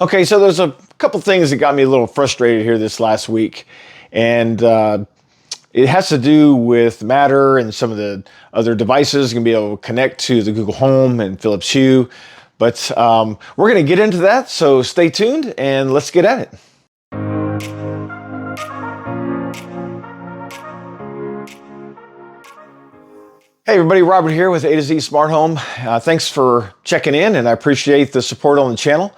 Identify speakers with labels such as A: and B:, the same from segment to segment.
A: Okay, so there's a couple things that got me a little frustrated here this last week, and it has to do with Matter and some of the other devices going to be able to connect to the Google Home and Philips Hue. But we're going to get into that, so stay tuned and let's get at it. Hey everybody, Robert here with A to Z Smart Home. Thanks for checking in, and I appreciate the support on the channel.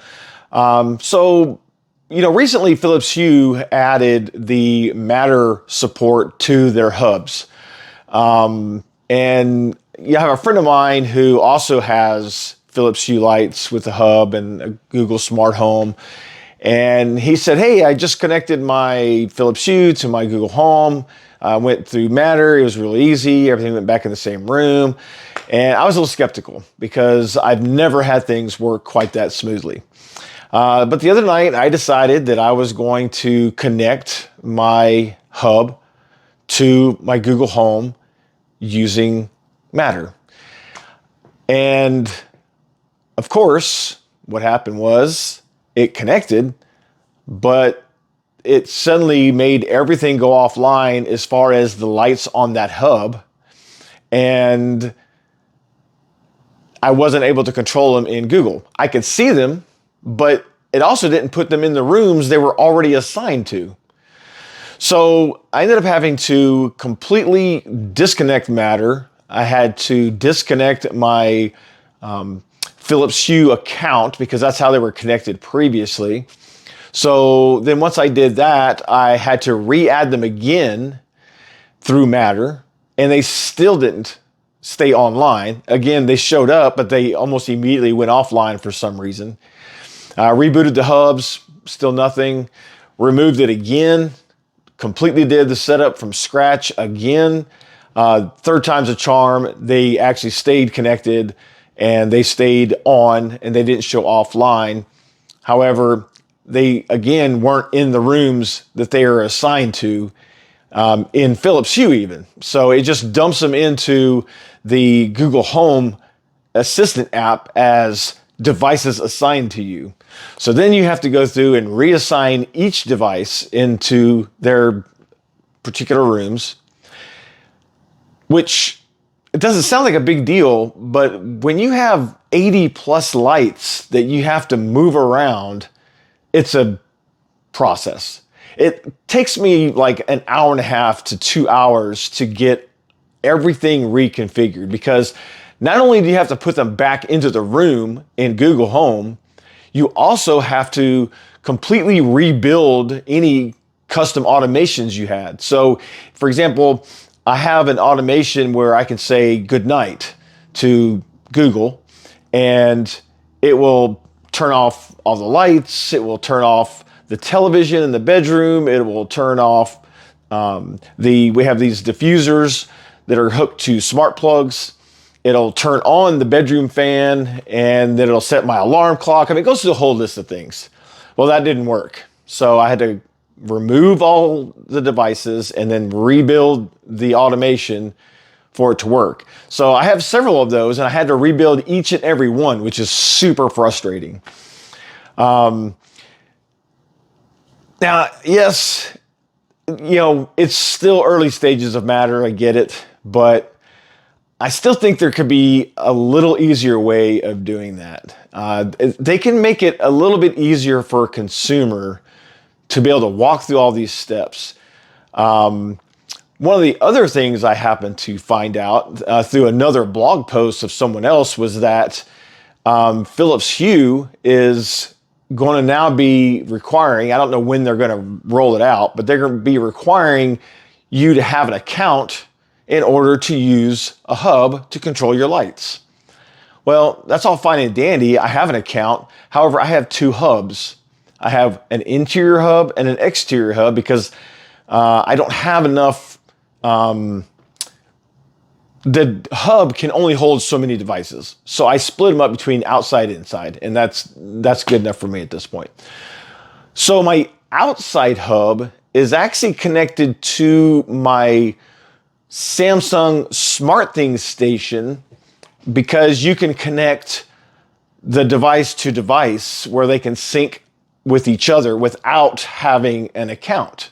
A: Recently Philips Hue added the Matter support to their hubs. And you have a friend of mine who also has Philips Hue lights with a hub and a Google Smart Home. And he said, hey, I just connected my Philips Hue to my Google Home. I went through Matter. It was really easy. Everything went back in the same room. And I was a little skeptical because I've never had things work quite that smoothly. But the other night I decided that I was going to connect my hub to my Google Home using Matter. And of course, what happened was it connected, but it suddenly made everything go offline as far as the lights on that hub. And I wasn't able to control them in Google. I could see them, but it also didn't put them in the rooms they were already assigned to. So I ended up having to completely disconnect Matter. I had to disconnect my Philips Hue account because that's how they were connected previously. So then once I did that, I had to re-add them again through Matter, and they still didn't stay online. Again, they showed up, but they almost immediately went offline for some reason. Rebooted the hubs, still nothing. Removed it again, completely did the setup from scratch again. Third time's a charm. They actually stayed connected and they stayed on and they didn't show offline. However, they again weren't in the rooms that they are assigned to in Philips Hue even. So it just dumps them into the Google Home Assistant app as devices assigned to you. So then you have to go through and reassign each device into their particular rooms, which it doesn't sound like a big deal, but when you have 80 plus lights that you have to move around, it's a process. It takes me like an hour and a half to 2 hours to get everything reconfigured because not only do you have to put them back into the room in Google Home, you also have to completely rebuild any custom automations you had. So, for example, I have an automation where I can say good night to Google and it will turn off all the lights, it will turn off the television in the bedroom, it will turn off we have these diffusers that are hooked to smart plugs. It'll turn on the bedroom fan and then it'll set my alarm clock. I mean, it goes through a whole list of things. Well, that didn't work. So I had to remove all the devices and then rebuild the automation for it to work. So I have several of those and I had to rebuild each and every one, which is super frustrating. Now, yes, it's still early stages of Matter. I get it, but I still think there could be a little easier way of doing that. They can make it a little bit easier for a consumer to be able to walk through all these steps. One of the other things I happened to find out through another blog post of someone else was that Philips Hue is going to now be requiring, I don't know when they're going to roll it out, but they're going to be requiring you to have an account in order to use a hub to control your lights. Well, that's all fine and dandy. I have an account. However, I have two hubs. I have an interior hub and an exterior hub because I don't have enough. The hub can only hold so many devices. So I split them up between outside and inside, and that's good enough for me at this point. So my outside hub is actually connected to my Samsung SmartThings station because you can connect the device to device where they can sync with each other without having an account.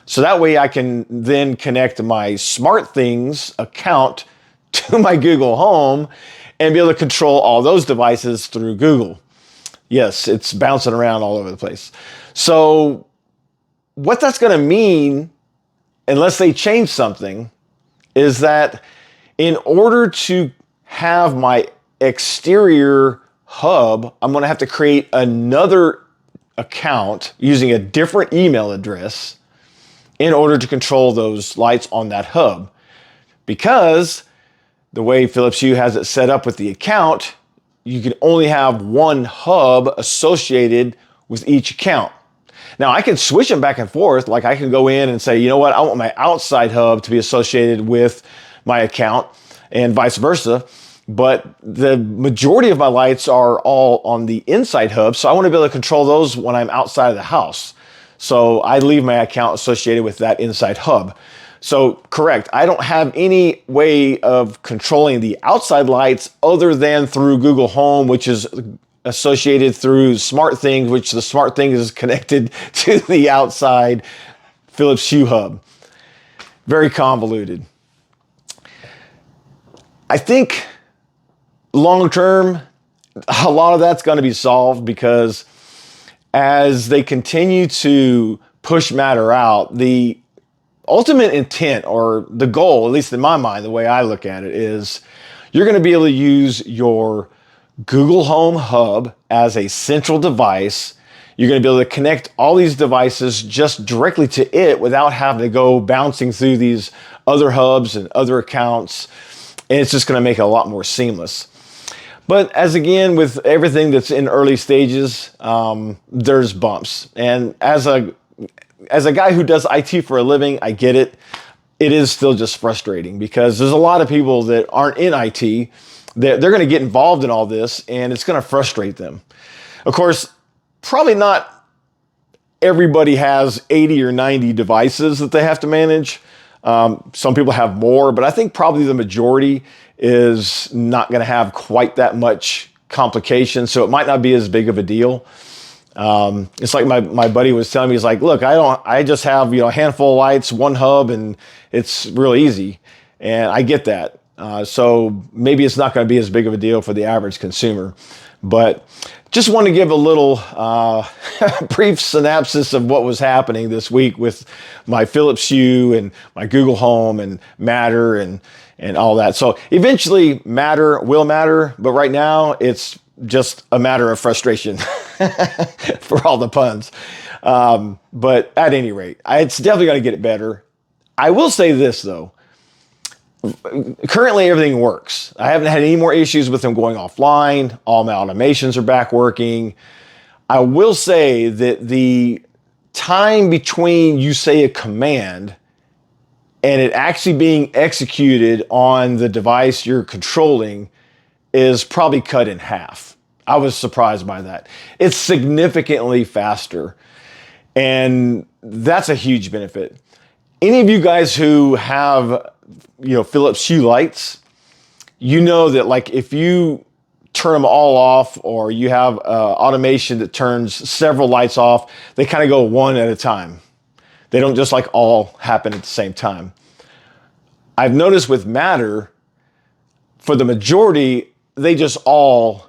A: So that way I can then connect my SmartThings account to my Google Home and be able to control all those devices through Google. Yes, it's bouncing around all over the place. So what that's going to mean, unless they change something, is that in order to have my exterior hub, I'm going to have to create another account using a different email address in order to control those lights on that hub. Because the way Philips Hue has it set up with the account, you can only have one hub associated with each account. Now I can switch them back and forth. Like I can go in and say, you know what, I want my outside hub to be associated with my account and vice versa. But the majority of my lights are all on the inside hub. So I want to be able to control those when I'm outside of the house. So I leave my account associated with that inside hub. So correct, I don't have any way of controlling the outside lights other than through Google Home, which is associated through SmartThings, which the SmartThings is connected to the outside Philips Hue hub. Very convoluted. I think long term, a lot of that's going to be solved because as they continue to push Matter out, the ultimate intent or the goal, at least in my mind, the way I look at it is you're going to be able to use your Google Home hub as a central device. You're going to be able to connect all these devices just directly to it without having to go bouncing through these other hubs and other accounts. And it's just going to make it a lot more seamless. But as again, with everything that's in early stages, there's bumps. And as a guy who does IT for a living, I get it. It is still just frustrating because there's a lot of people that aren't in IT that they're going to get involved in all this and it's going to frustrate them. Of course, probably not everybody has 80 or 90 devices that they have to manage. Some people have more, but I think probably the majority is not going to have quite that much complication. So it might not be as big of a deal. It's like my buddy was telling me, he's like, look, I just have, a handful of lights, one hub, and it's real easy. And I get that. So maybe it's not going to be as big of a deal for the average consumer, but just want to give a little brief synopsis of what was happening this week with my Philips Hue and my Google Home and Matter and all that. So eventually Matter will matter, but right now it's just a matter of frustration for all the puns. But at any rate, it's definitely going to get it better. I will say this though. Currently everything works. I haven't had any more issues with them going offline. All my automations are back working. I will say that the time between you say a command and it actually being executed on the device you're controlling is probably cut in half. I was surprised by that. It's significantly faster, and that's a huge benefit. Any of you guys who have, Philips Hue lights, you know that like if you turn them all off or you have automation that turns several lights off, they kind of go one at a time. They don't just like all happen at the same time. I've noticed with Matter, for the majority, they just all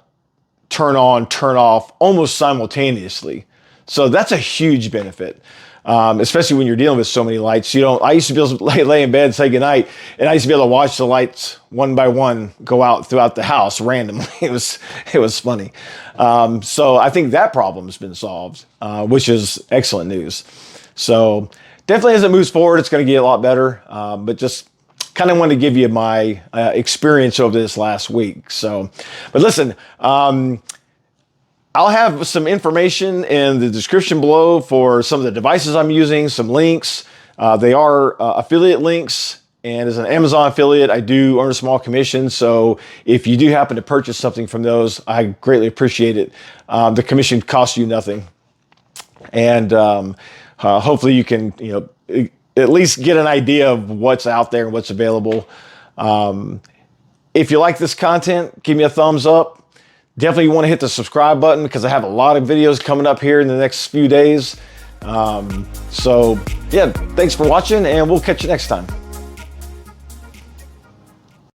A: turn on, turn off almost simultaneously. So that's a huge benefit. Especially when you're dealing with so many lights. I used to be able to lay in bed and say goodnight, and I used to be able to watch the lights one by one go out throughout the house randomly. It was funny. So I think that problem's been solved, which is excellent news. So definitely as it moves forward, it's going to get a lot better. But just kind of wanted to give you my experience over this last week. So, but listen, I'll have some information in the description below for some of the devices I'm using, some links. They are affiliate links, and as an Amazon affiliate, I do earn a small commission. So if you do happen to purchase something from those, I greatly appreciate it. The commission costs you nothing. And hopefully you can, at least get an idea of what's out there and what's available. If you like this content, give me a thumbs up. Definitely want to hit the subscribe button because I have a lot of videos coming up here in the next few days. So yeah, thanks for watching and we'll catch you next time.